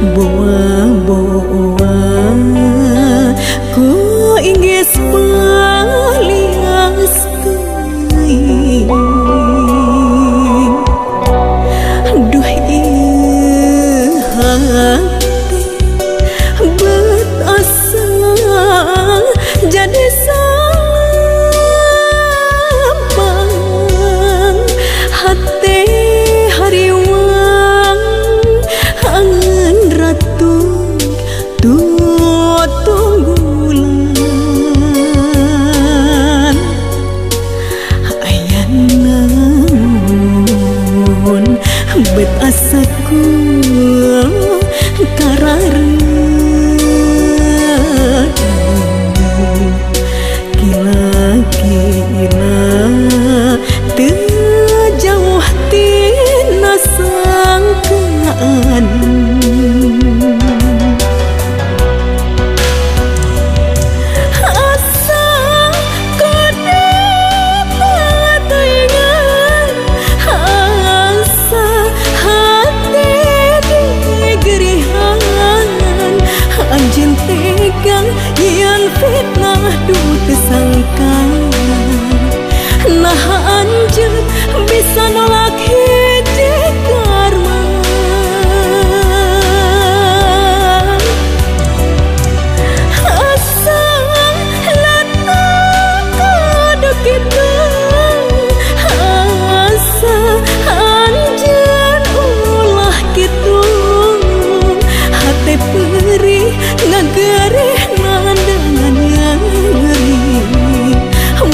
boa-boa ku inggis palias teuing duh ieu hati beut asa jadi sampang hati hariwang angen ratu tunggulan aya naon beut asaku karareung gila-gila teu jauh tina sangkaan asa kudu pateuingan asa hati digerihan anjeun tegang yen fitnah duh teu sangka nah anjeun bisa nolak hiji karma asa lata kudu kitu asa anjeun ulah kitu hate perih ngagereh nandangan ngeri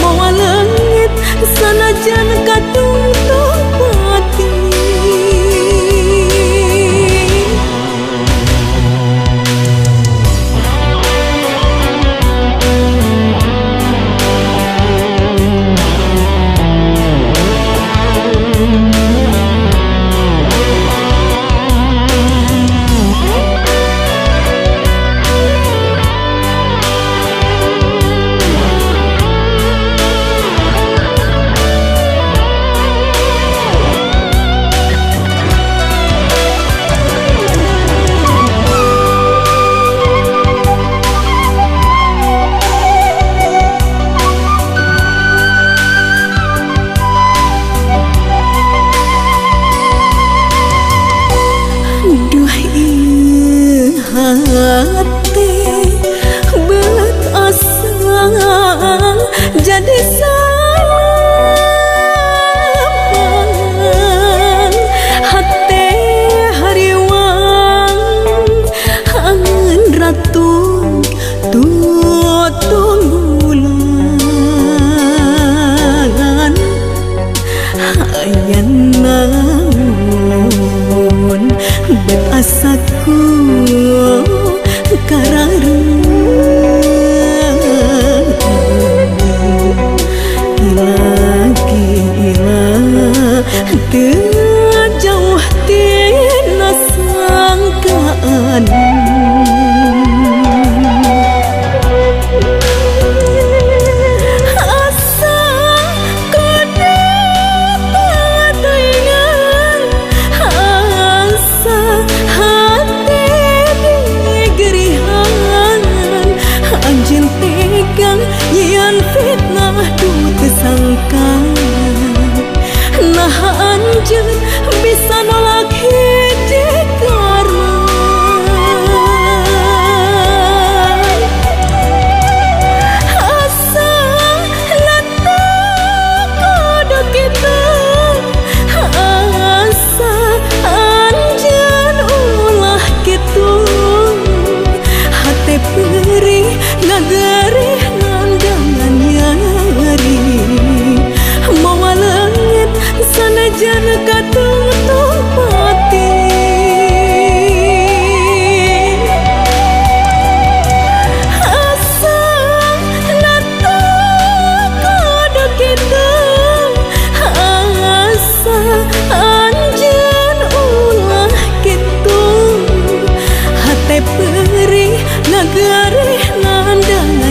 moal leungit sanajan katungtung pati hati beut asa jadi sampang hati hariwang angen ratu tunggulan aya naon beut asaku karareung gila-gila teu jauh tina sangkaan asa kudu pateuingan asa hati digerihan anjeun tegang yen fitnah duh teu sangka nah anjeun bisa nolak hiji karma asa lata kudu kitu asa anjeun ulah kitu hate perih ngagereh nandangan nyeri moal leungit sanajan katungtung pati asa lata kudu kitu asa anjeun ulah kitu hate perih ngagereh nandangan